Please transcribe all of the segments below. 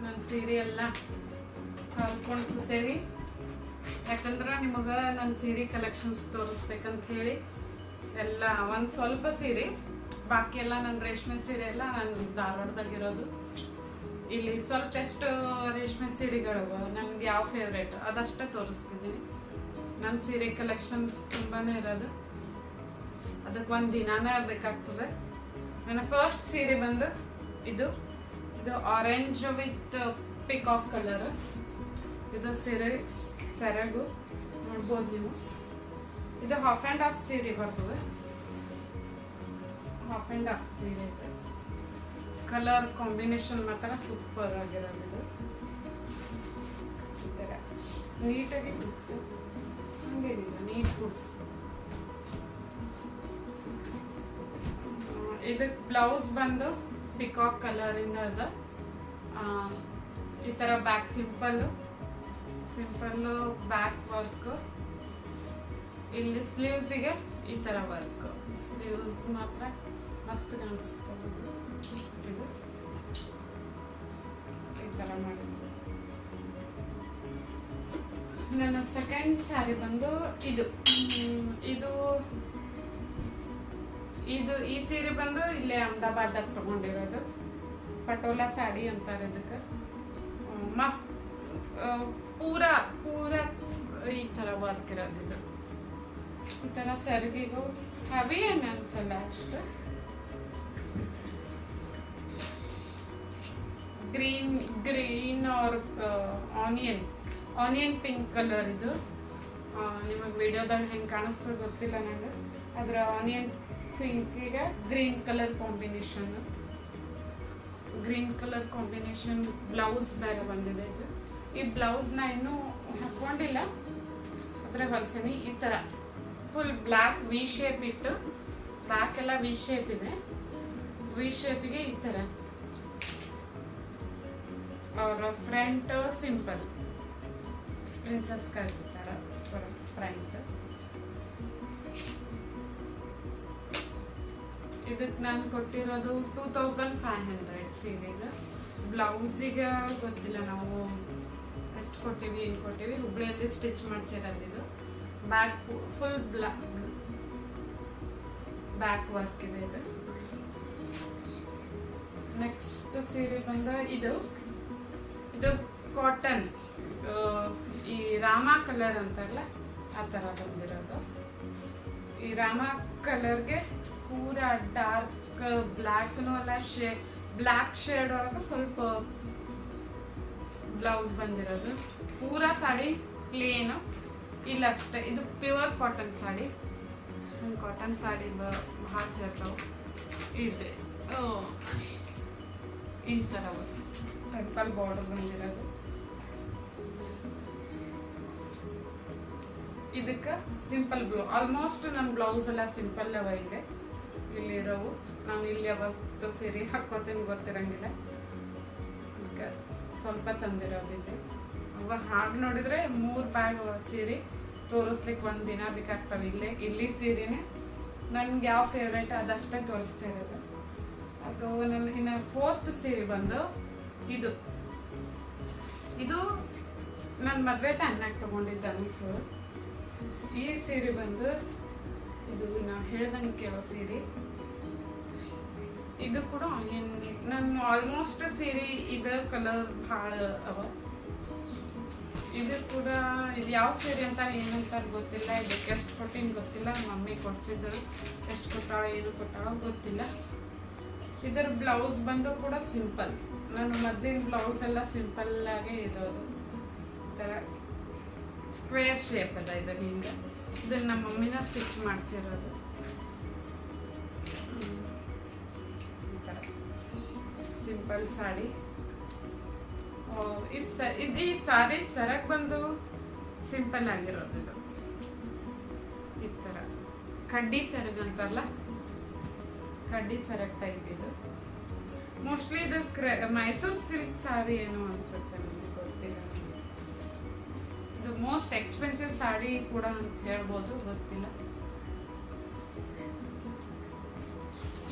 ನನ್ನ ಸೀರೆ ಎಲ್ಲ ಹಾಲ್ಕೊಂಡು ಕೂತೇವಿ. ಯಾಕಂದ್ರೆ ನಿಮಗೆ ನನ್ನ ಸೀರೆ ಕಲೆಕ್ಷನ್ಸ್ ತೋರಿಸ್ಬೇಕಂತ ಹೇಳಿ ಎಲ್ಲ ಒಂದು ಸ್ವಲ್ಪ ಸೀರೆ, ಬಾಕಿ ಎಲ್ಲ ನನ್ನ ರೇಷ್ಮೆ ಸೀರೆ ಎಲ್ಲ ನಾನು ಧಾರವಾಡದಾಗಿರೋದು. ಇಲ್ಲಿ ಸ್ವಲ್ಪ ಎಷ್ಟು ರೇಷ್ಮೆ ಸೀರೆಗಳು ನನಗೆ ಯಾವ ಫೇವ್ರೇಟ್ ಅದಷ್ಟೇ ತೋರಿಸ್ತಿದ್ದೀನಿ. ನನ್ನ ಸೀರೆ ಕಲೆಕ್ಷನ್ಸ್ ತುಂಬಾ ಇರೋದು, ಅದಕ್ಕೆ ಒಂದು ದಿನಾನೇ ಬೇಕಾಗ್ತದೆ. ನನ್ನ ಫಸ್ಟ್ ಸೀರೆ ಬಂದು ಇದು ಆರೆಂಜ್ ವಿತ್ ಪಿಕಾಕ್ ಕಲರ್. ಇದು ಸೀರೆ ಸೆರಗು ನೋಡ್ಬೋದು ನೀವು. ಇದು ಹಾಫ್ ಆ್ಯಂಡ್ ಹಾಫ್ ಸೀರೆ ಬರ್ತದೆ, ಹಾಫ್ ಆ್ಯಂಡ್ ಹಾಫ್ ಸೀರೆ ಇದೆ. ಕಲರ್ ಕಾಂಬಿನೇಷನ್ ಮಾತ್ರ ಸೂಪರ್ ಆಗಿರೋದು. ಈ ಥರ ನೀಟಾಗಿ ಹಂಗೇನಿಲ್ಲ, ನೀಟ್ ಗುಡ್ಸ್. ಇದಕ್ಕೆ ಬ್ಲೌಸ್ ಬಂದು ಪಿಕಾಕ್ ಕಲರಿಂದ ಅದ. ಈ ಥರ ಬ್ಯಾಕ್ ಸಿಂಪಲ್ಲು ಬ್ಯಾಕ್ ವರ್ಕ್. ಇಲ್ಲಿ ಸ್ಲೀವ್ಸಿಗೆ ಈ ಥರ ವರ್ಕ್. ಸ್ಲೀವ್ಸ್ ಮಾತ್ರ ಮಸ್ತ್ ಕಾಣಿಸ್ತದೆ. ಇದು ಈ ಥರ ಮಾಡಿ. ನನ್ನ ಸೆಕೆಂಡ್ ಸ್ಯಾರಿ ಬಂದು ಈ ಸೀರೆ ಬಂದು ಇಲ್ಲೇ ಅಹಮದಾಬಾದಾಗ ತಗೊಂಡಿರೋದು. ಪಟೋಲಾ ಸಾಡಿ ಅಂತಾರೆ ಇದಕ್ಕೆ. ಮಸ್ತ್ ಪೂರ ಈ ಥರ ವರ್ಕ್ ಇರೋದು. ಇದು ಈ ಥರ ಸೆರಗಿಗೂ ಹೆವಿ ಏನು ಅನ್ಸಲ್ಲ ಅಷ್ಟು. Green or onion pink colour. ಇದು ನಿಮಗೆ ವಿಡಿಯೋದಾಗ ಹೆಂಗೆ ಕಾಣಿಸ್ತದೆ ಗೊತ್ತಿಲ್ಲ ನನಗೆ. ಅದರ ಆನಿಯನ್ ಪಿಂಕಿಗೆ ಗ್ರೀನ್ ಕಲರ್ ಕಾಂಬಿನೇಷನ್ ಬ್ಲೌಸ್ ಬೇರೆ ಬಂದಿದೆ. ಇದು ಈ ಬ್ಲೌಸ್ನ ಇನ್ನೂ ಹಾಕ್ಕೊಂಡಿಲ್ಲ, ಅದ್ರ ಹೊಲ್ಸೀನಿ. ಈ ಥರ ಫುಲ್ ಬ್ಲ್ಯಾಕ್ ವಿ ಶೇಪ್ ಇಟ್ಟು, ಬ್ಯಾಕ್ ಎಲ್ಲ ವಿ ಶೇಪ್ ಇದೆ. ವಿ ಶೇಪಿಗೆ ಈ ಥರ ಅವ್ರ ಫ್ರಂಟ್ ಸಿಂಪಲ್ ಪ್ರಿನ್ಸಸ್ ಕಲ್ತಿದ್ದಾರೆ ಫ್ರಂಟ್. ಇದಕ್ಕೆ ನಾನು ಕೊಟ್ಟಿರೋದು 2500 ಸೀರೆಗೆ. ಬ್ಲೌಸಿಗೆ ಗೊತ್ತಿಲ್ಲ ನಾವು ಎಷ್ಟು ಕೊಟ್ಟಿವಿ, ಏನು ಕೊಟ್ಟಿವಿ. ಹುಬ್ಳಿಯಲ್ಲಿ ಸ್ಟಿಚ್ ಮಾಡಿಸಿರೋದು. ಇದು ಬ್ಯಾಕ್ ಫುಲ್ ಬ್ಯಾಕ್ ವರ್ಕ್ ಇದೆ. ಇದು ನೆಕ್ಸ್ಟ್ ಸೀರೆ ಬಂದ ಇದು ಕಾಟನ್, ಈ ರಾಮ ಕಲರ್ ಅಂತಾರಲ್ಲ ಆ ಥರ ಬಂದಿರೋದು. ಈ ರಾಮ ಕಲರ್ಗೆ ಪೂರ ಡಾರ್ಕ್ ಬ್ಲ್ಯಾಕ್ನೂ ಅಲ್ಲ, ಬ್ಲ್ಯಾಕ್ ಶೇಡ್ ಒಳಗೆ ಸ್ವಲ್ಪ ಬ್ಲೌಸ್ ಬಂದಿರೋದು. ಪೂರ ಸಾಡಿ ಪ್ಲೇನು ಇಲ್ಲ ಅಷ್ಟೇ. ಇದು pure cotton sari. Cotton sari ಭಾಳ ಸೇರ್ತಾವೆ. ಇದೆ ಈ ಥರ ಟೆಂಪಲ್ ಬಾರ್ಡರ್ ಬಂದಿರೋದು. ಇದಕ್ಕೆ ಸಿಂಪಲ್ ಆಲ್ಮೋಸ್ಟ್ ನನ್ನ ಬ್ಲೌಸ್ ಎಲ್ಲ ಸಿಂಪಲ್ ಅವ. ಇಲ್ಲಿರೋವು ನಾನು ಇಲ್ಲಿ ಯಾವತ್ತು ಸೀರೆ ಹಾಕೋತೀನಿ ಗೊತ್ತಿರಂಗಿಲ್ಲ. ಅದಕ್ಕೆ ಸ್ವಲ್ಪ ತಂದಿರೋದು ಇಲ್ಲಿ. ಅವಾಗ ಹಾಗೆ ನೋಡಿದರೆ 3 ಬ್ಯಾಗ್ ಸೀರೆ ತೋರಿಸ್ಲಿಕ್ಕೆ ಒಂದು ದಿನ ಬೇಕಾಗ್ತವೆ. ಇಲ್ಲಿ ಸೀರೆನೇ ನನಗೆ ಯಾವ ಫೇವ್ರೇಟ್ ಅದಷ್ಟೇ ತೋರಿಸ್ತಾ ಇರೋದು. ಅದು ನನ್ನ ಇನ್ನು 4th ಸೀರೆ ಬಂದು ಇದು ನನ್ನ ಮದುವೆ ಟೈಮ್ನಾಗ ತೊಗೊಂಡಿದ್ದ ಮಿಸ್. ಈ ಸೀರೆ ಬಂದು ಇದು ನಾನು ಹೇಳ್ದಂಗೆ ಕೇಳೋ ಸೀರೆ. ಇದು ಕೂಡ ನನ್ನ ಆಲ್ಮೋಸ್ಟ್ ಸೀರೆ ಇದು ಕಲರ್ ಭಾಳ ಅವ. ಇದು ಕೂಡ ಇದು ಯಾವ ಸೀರೆ ಅಂತ ಏನಂತ ಗೊತ್ತಿಲ್ಲ. ಇದಕ್ಕೆ ಎಷ್ಟು ಕೊಟ್ಟಿನ ಗೊತ್ತಿಲ್ಲ. ಮಮ್ಮಿ ಕೊಡ್ಸಿದ್ರು, ಎಷ್ಟು ಕೊಟ್ಟಾಳ ಏನು ಕೊಟ್ಟಾಳ ಗೊತ್ತಿಲ್ಲ. ಇದರ ಬ್ಲೌಸ್ ಬಂದು ಕೂಡ ಸಿಂಪಲ್. ನಾನು ಮೊದಲಿನ ಬ್ಲೌಸ್ ಎಲ್ಲ ಸಿಂಪಲ್ಲಾಗೇ ಇರೋದು. ಈ ಥರ ಸ್ಕ್ವೇರ್ ಶೇಪ್ ಅದ ಇದು. ಹಿಂಗೆ ಇದನ್ನು ನಮ್ಮ ಮಮ್ಮಿನ ಸ್ಟಿಚ್ ಮಾಡಿಸಿರೋದು. ಈ ಥರ ಸಿಂಪಲ್ ಸಾಡಿ. ಈ ಸಾರಿ ಸರಕ್ ಬಂದು ಸಿಂಪಲ್ ಆಗಿರೋದು. ಇದು ಈ ಥರ ಕಡ್ಡಿ ಸೆರಗ್ ಅಂತಾರಲ್ಲ, ಕಡ್ಡಿ ಸೆರಗ್ ಟೈಪ್. ಇದು ಮೋಸ್ಟ್ಲಿ ಇದು ಮೈಸೂರು ಸಿಲ್ಕ್ ಸಾರಿ ಏನೋ ಅನ್ಸುತ್ತೆ, ನನಗೆ ಗೊತ್ತಿಲ್ಲ. ಇದು ಮೋಸ್ಟ್ ಎಕ್ಸ್ಪೆನ್ಸಿವ್ ಸಾಡಿ ಕೂಡ ಅಂತ ಹೇಳ್ಬೋದು, ಗೊತ್ತಿಲ್ಲ.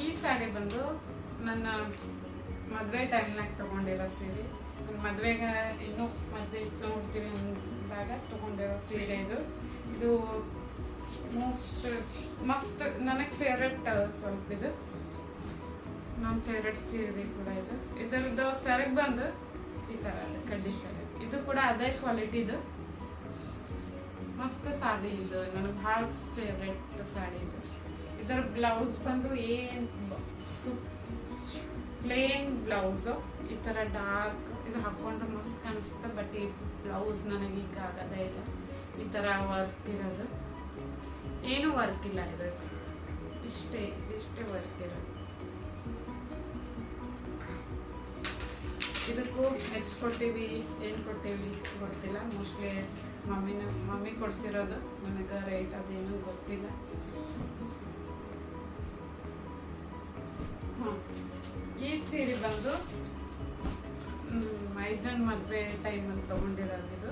ಈ ಸಾಡಿ ಬಂದು ನನ್ನ ಮದುವೆ ಟೈಮ್ನಾಗ ತೊಗೊಂಡಿರೋ ಸೀರೆ. ಮದುವೆಗೆ ಇನ್ನೂ ಮದುವೆ ನೋಡ್ತೀವಿ ಅಂದಾಗ ತೊಗೊಂಡಿರೋ ಸೀರೆ ಇದು. ಇದು ಮಸ್ತ್ ನನಗೆ ಫೇವ್ರೆಟ್. ಸ್ವಲ್ಪ ಇದು ನನ್ನ ಫೇವ್ರೆಟ್ ಸೀರೆ ಕೂಡ ಇದು. ಇದರದ್ದು ಸೆರಗ್ ಬಂದು ಈ ಥರ ಕಡ್ಡಿ ಸೆರಗ್. ಇದು ಕೂಡ ಅದೇ ಕ್ವಾಲಿಟಿದು ಮಸ್ತ್ ಸಾಡಿ ಇದು. ನನಗೆ ಭಾಳ ಫೇವ್ರೆಟ್ ಸಾಡಿ ಇದು. ಇದರ ಬ್ಲೌಸ್ ಬಂದು ಪ್ಲೇನ್ ಬ್ಲೌಸು ಈ ಥರ ಡಾರ್ಕ್. ಇದು ಹಾಕ್ಕೊಂಡ್ರೆ ಮಸ್ತ್ ಕಾಣಿಸುತ್ತೆ. ಬಟ್ ಈ ಬ್ಲೌಸ್ ನನಗೆ ಈಗ ಆಗೋದೇ ಇಲ್ಲ. ಈ ಥರ ವರ್ಕ್ ಇರೋದು, ಏನೂ ವರ್ಕ್ ಇಲ್ಲ. ಇದು ಇಷ್ಟೇ ವರ್ಕ್ ಇರೋದು. ಇದಕ್ಕೂ ಎಷ್ಟು ಕೊಟ್ಟಿವಿ ಏನು ಕೊಟ್ಟಿವಿ ಗೊತ್ತಿಲ್ಲ. ಮೋಸ್ಟ್ಲಿ ಮಮ್ಮಿ ಕೊಡಿಸಿರೋದು. ನನಗೆ ರೇಟ್ ಅದೇನು ಗೊತ್ತಿಲ್ಲ. ಈ ಸೀರೆ ಬಂದು ಮೈದನ್ ಮದುವೆ ಟೈಮಲ್ಲಿ ತೊಗೊಂಡಿರೋದು. ಇದು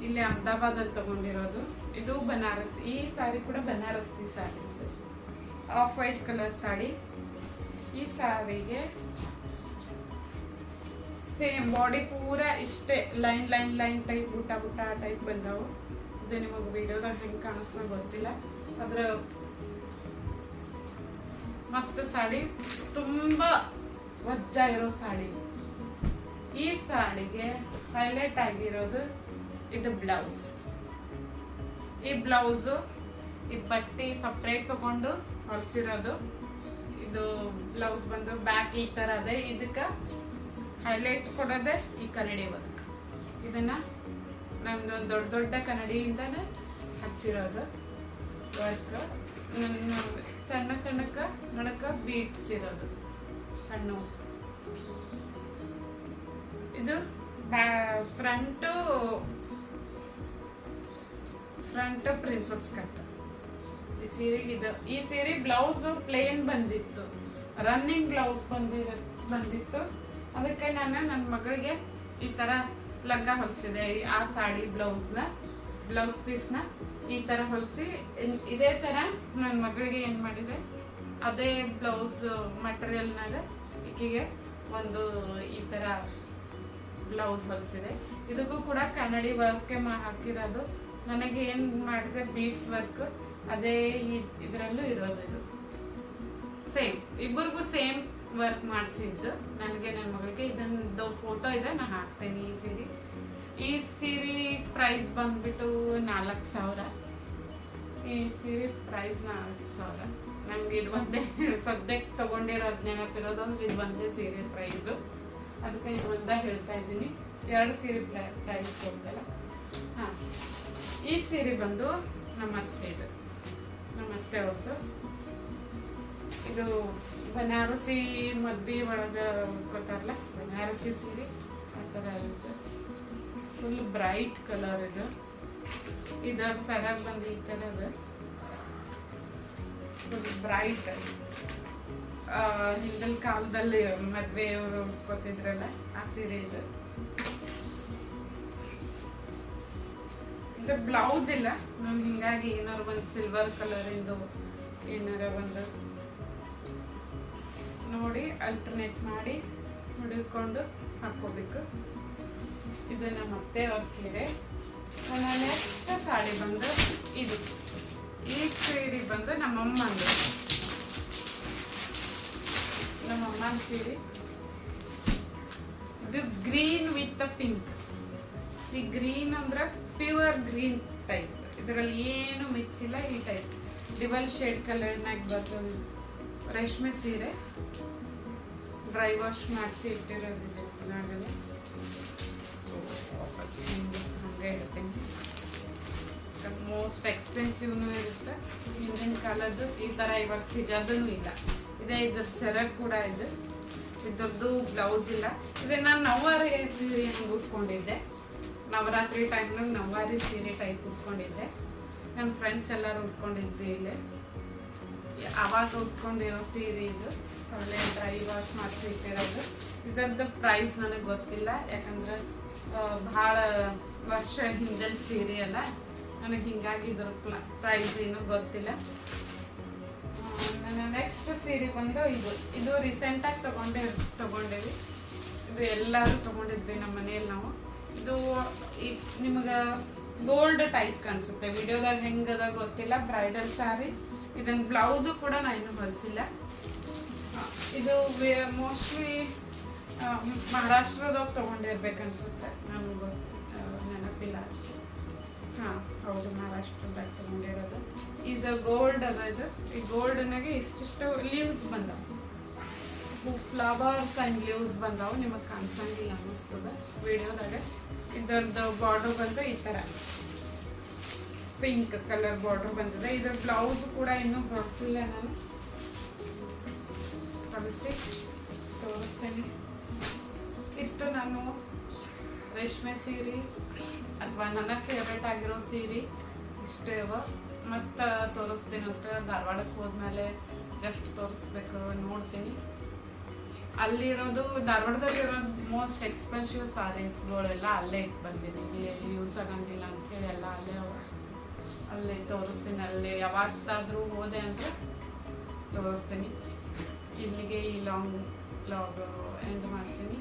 ಇಲ್ಲಿ ಅಹಮದಾಬಾದಲ್ಲಿ ತೊಗೊಂಡಿರೋದು. ಇದು ಬನಾರಸ್. ಈ ಸಾರಿ ಕೂಡ ಬನಾರಸಿ ಸಾರಿ. ಇದು ಆಫ್ ವೈಟ್ ಕಲರ್ ಸಾಡಿ. ಈ ಸಾರಿಗೆ ಸೇಮ್ ಬಾಡಿ ಪೂರ ಇಷ್ಟೇ ಲೈನ್ ಟೈಪ್ ಬುಟ್ಟ ಟೈಪ್ ಬಂದವು. ಇದು ನಿಮಗೆ ವಿಡಿಯೋದಾಗ ಹೆಂಗೆ ಕಾಣಿಸ್ತಾ ಗೊತ್ತಿಲ್ಲ. ಅದ್ರ ಮಸ್ತ್ ಸಾಡಿ, ತುಂಬ ವಜ್ಜ ಇರೋ ಸಾಡಿ. ಈ ಸಾಡಿಗೆ ಹೈಲೈಟ್ ಆಗಿರೋದು ಇದು ಬ್ಲೌಸ್. ಈ ಬ್ಲೌಸು ಈ ಬಟ್ಟೆ ಸಪ್ರೇಟ್ ತಗೊಂಡು ಹೊಲಿಸಿರೋದು. ಇದು ಬ್ಲೌಸ್ ಬಂದು ಬ್ಯಾಕ್ ಈ ಥರ ಅದೇ. ಇದಕ್ಕೆ ಹೈಲೈಟ್ ಕೊಡೋದೆ ಈ ಕನ್ನಡಿ ವರ್ಕ್. ಇದನ್ನ ನಮ್ದು ದೊಡ್ಡ ಕನ್ನಡಿಯಿಂದನೇ ಹಚ್ಚಿರೋದು ವರ್ಕ್. ಸಣ್ಣಕ್ಕೆ ನಡಕ ಬೀಟ್ಸ್ ಇರೋದು ಸಣ್ಣ. ಇದು ಫ್ರಂಟು ಪ್ರಿನ್ಸಸ್ ಕಟ್. ಈ ಸೀರೆಗೆ ಇದು. ಈ ಸೀರೆ ಬ್ಲೌಸು ಪ್ಲೇನ್ ಬಂದಿತ್ತು, ರನ್ನಿಂಗ್ ಬ್ಲೌಸ್ ಬಂದಿತ್ತು. ಅದಕ್ಕೆ ನಾನು ನನ್ನ ಮಗಳಿಗೆ ಈ ಥರ ಲಗ್ಗ ಹೊಲಿಸಿದೆ. ಆ ಸಾಡಿ ಬ್ಲೌಸ್ ಪೀಸ್ನ ಈ ಥರ ಹೊಲಿಸಿ ಇದೇ ಥರ ನನ್ನ ಮಗಳಿಗೆ ಏನು ಮಾಡಿದೆ, ಅದೇ ಬ್ಲೌಸ್ ಮಟೀರಿಯಲ್ನಾಗ ಈಕೆಗೆ ಒಂದು ಈ ಥರ ಬ್ಲೌಸ್ ಹೊಲಿಸಿದೆ. ಇದಕ್ಕೂ ಕೂಡ ಕನ್ನಡಿ ವರ್ಕೆ ಹಾಕಿರೋದು. ನನಗೆ ಏನು ಮಾಡಿದೆ ಬೀಡ್ಸ್ ವರ್ಕ್ ಅದೇ ಇದರಲ್ಲೂ ಇರೋದು. ಇದು ಸೇಮ್, ಇಬ್ಬರಿಗೂ ಸೇಮ್ ವರ್ಕ್ ಮಾಡಿಸಿದ್ದು. ನನಗೆ ನನ್ನ ಮಗಳಿಗೆ ಇದೊಂದು ಫೋಟೋ ಇದೆ, ನಾನು ಹಾಕ್ತೇನೆ. ಈ ಸೀರೆ ಪ್ರೈಸ್ ಬಂದ್ಬಿಟ್ಟು 4,000. ಈ ಸೀರೆ ಪ್ರೈಸ್ 4,000. ನಂಗೆ ಇದು ಒಂದೇ ಸದ್ಯಕ್ಕೆ ತೊಗೊಂಡಿರೋದು ನೆನಪಿರೋದು ಅಂದ್ರೆ ಇದು ಒಂದೇ ಸೀರೆ ಪ್ರೈಸು. ಅದಕ್ಕೆ ಇದು ಒಂದೇ ಹೇಳ್ತಾ ಇದ್ದೀನಿ. 2 ಸೀರೆ ಪ್ರೈಸ್ ಕೊಡ್ತಲ್ಲ. ಹಾಂ, ಈ ಸೀರೆ ಬಂದು ನಮ್ಮ ಅತ್ತೆ ಅವ್ರದ್ದು. ಇದು ಬನಾರಸಿ ಮದ್ವೆ ಒಳಗೆ ಗೊತ್ತಾರಲ್ಲ, ಬನಾರಸಿ ಸೀರೆ ಆ ಥರ ಇರುತ್ತೆ. ಫುಲ್ ಬ್ರೈಟ್ ಕಲರ್ ಇದು. ಇದರ ಸರಾಗ ಬಂದು ಈ ಥರದ ಫುಲ್ ಬ್ರೈಟ್. ಹಿಂದಿನ ಕಾಲದಲ್ಲಿ ಮದುವೆಯವರು ಗೊತ್ತಿದ್ರಲ್ಲ ಆ ಸೀರೆ ಇದು. ಇದು ಬ್ಲೌಸ್ ಇಲ್ಲ. ನಾನು ಹಿಂಗಾಗಿ ಏನಾರು ಒಂದು ಸಿಲ್ವರ್ ಕಲರ್ ಇಂದು ಏನಾರ ಒಂದು ನೋಡಿ ಅಲ್ಟರ್ನೇಟ್ ಮಾಡಿ ಹುಡುಕೊಂಡು ಹಾಕೋಬೇಕು. ಇದು ನಮ್ಮ ಅತ್ತೆ ಅವ್ರ ಸೀರೆ. ನನ್ನ ನೆಕ್ಸ್ಟ್ ಸಾಡಿ ಬಂದು ಇದು. ಈ ಸೀರೆ ಬಂದು ನಮ್ಮಮ್ಮನ ಸೀರೆ. ಇದು ಗ್ರೀನ್ ವಿತ್ ಪಿಂಕ್. ಈ ಗ್ರೀನ್ ಅಂದ್ರೆ ಪ್ಯೂರ್ ಗ್ರೀನ್ ಟೈಪ್. ಇದರಲ್ಲಿ ಏನು ಮಿಕ್ಸ್ ಇಲ್ಲ. ಈ ಟೈಪ್ ಡಿವಲ್ ಶೇಡ್ ಕಲರ್ನಾಗ ಬರ್ತದೆ. ರೇಷ್ಮೆ ಸೀರೆ ಡ್ರೈ ವಾಶ್ ಮಾಡಿಸಿ ಇಟ್ಟಿರೋದಿದೆ ನಾಗಲೇ. ಹಂಗೆ ಹೇಳ್ತೀನಿ. ಮೋಸ್ಟ್ ಎಕ್ಸ್ಪೆನ್ಸಿವ್ನು ಇರುತ್ತೆ. ಹಿಂದಿನ ಕಾಲದ್ದು ಈ ಥರ ಇವಾಗ ಸಿಗೋದೂ ಇಲ್ಲ. ಇದ್ರ ಸೆರಗ್ ಕೂಡ ಇದು. ಇದ್ರದ್ದು ಬ್ಲೌಸ್ ಇಲ್ಲ. ಇದು ನಾನು ನವ್ವಾರಿ ಸೀರೆ ಹಂಗೆ ಉಟ್ಕೊಂಡಿದ್ದೆ. ನವರಾತ್ರಿ ಟೈಮ್ನಾಗ ನವ್ವಾರಿ ಸೀರೆ ಟೈಪ್ ಉಟ್ಕೊಂಡಿದ್ದೆ. ನನ್ನ ಫ್ರೆಂಡ್ಸ್ ಎಲ್ಲರೂ ಉಟ್ಕೊಂಡಿದ್ವಿ ಇಲ್ಲಿ. ಆವಾಗ ಉಟ್ಕೊಂಡಿರೋ ಸೀರೆ ಇದು. ಒಳ್ಳೆ ಡ್ರೈ ವಾಶ್ ಮಾಡಿಸಿ ಇಟ್ಟಿರೋದು. ಇದರದ್ದು ಪ್ರೈಸ್ ನನಗೆ ಗೊತ್ತಿಲ್ಲ, ಯಾಕಂದ್ರೆ ಭಾಳ ವರ್ಷ ಹಿಂದಿನ ಸೀರೆ ಅಲ್ಲ. ನನಗೆ ಹಿಂಗಾಗಿ ಇದ್ರ ಪ್ರೈಸ್ ಏನೂ ಗೊತ್ತಿಲ್ಲ. ನನ್ನ ಇನ್ನು ನೆಕ್ಸ್ಟ್ ಸೀರೆ ಬಂದು ಇದು ರೀಸೆಂಟಾಗಿ ತಗೊಂಡೇವಿ. ಇದು ಎಲ್ಲರೂ ತಗೊಂಡಿದ್ವಿ ನಮ್ಮ ಮನೆಯಲ್ಲಿ ನಾವು. ಇದು ಈಗ ನಿಮಗೆ ಗೋಲ್ಡ್ ಟೈಪ್ ಕಾಣಿಸುತ್ತೆ ವಿಡಿಯೋದಾಗ ಹೆಂಗದ ಗೊತ್ತಿಲ್ಲ. ಬ್ರೈಡಲ್ ಸ್ಯಾರಿ. ಇದನ್ನ ಬ್ಲೌಸು ಕೂಡ ನಾನು ಇನ್ನೂ ಹೊಲಿಸಿಲ್ಲ. ಇದು ಮೋಸ್ಟ್ಲಿ ಮಹಾರಾಷ್ಟ್ರದಾಗ ತೊಗೊಂಡಿರ್ಬೇಕನ್ಸುತ್ತೆ, ನನಗೆ ನೆನಪಿಲ್ಲ ಅಷ್ಟು. ಹಾಂ ಹೌದು, ಮಹಾರಾಷ್ಟ್ರದಾಗ ತೊಗೊಂಡಿರೋದು. ಇದು ಗೋಲ್ಡ್ ಅದ. ಈ ಗೋಲ್ಡ್ನಾಗೆ ಇಷ್ಟಿಷ್ಟು ಲೀವ್ಸ್ ಬಂದವು, ಫ್ಲವರ್ಸ್ ಆ್ಯಂಡ್ ಲೀವ್ಸ್ ಬಂದವು. ನಿಮಗೆ ಕಾಣಿಸಂಗಿಲ್ಲ ಅನ್ನಿಸ್ತದೆ ವಿಡಿಯೋದಾಗ. ಇದರದ್ದು ಬಾರ್ಡರ್ ಬಂದು ಈ ಥರ ಪಿಂಕ್ ಕಲರ್ ಬಾರ್ಡರ್ ಬಂದಿದೆ. ಇದ್ರ ಬ್ಲೌಸ್ ಕೂಡ ಇನ್ನೂ ಹೊಲಿಸಿಲ್ಲ, ನಾನು ಹೊಲಿಸಿ ತೋರಿಸ್ತೇನೆ. ಇಷ್ಟು ನಾನು ರೇಷ್ಮೆ ಸೀರೆ ಅಥವಾ ನನಗೆ ಫೇವ್ರೇಟ್ ಆಗಿರೋ ಸೀರೆ ಇಷ್ಟೇ ಅವ. ಮತ್ತು ತೋರಿಸ್ತೀನಿ ಅಂತ ಧಾರವಾಡಕ್ಕೆ ಹೋದ್ಮೇಲೆ ಎಷ್ಟು ತೋರಿಸ್ಬೇಕು ನೋಡ್ತೀನಿ. ಅಲ್ಲಿರೋದು ಧಾರವಾಡದಲ್ಲಿರೋದು ಮೋಸ್ಟ್ ಎಕ್ಸ್ಪೆನ್ಸಿವ್ ಸಾರೀಸ್ಗಳೆಲ್ಲ ಅಲ್ಲೇ ಇಟ್ಟು ಬಂದಿದ್ದೀನಿ. ಇಲ್ಲಿ ಯೂಸ್ ಆಗಂಗಿಲ್ಲ ಅಂತೇಳಿ ಎಲ್ಲ ಅಲ್ಲೇ ಅಲ್ಲೇ ತೋರಿಸ್ತೀನಿ. ಅಲ್ಲಿ ಯಾವತ್ತಾದರೂ ಹೋದೆ ಅಂದರೆ ತೋರಿಸ್ತೀನಿ. ಇಲ್ಲಿಗೆ ಈ ಲಾಗ್ ಎಂಡ್ ಮಾಡ್ತೀನಿ.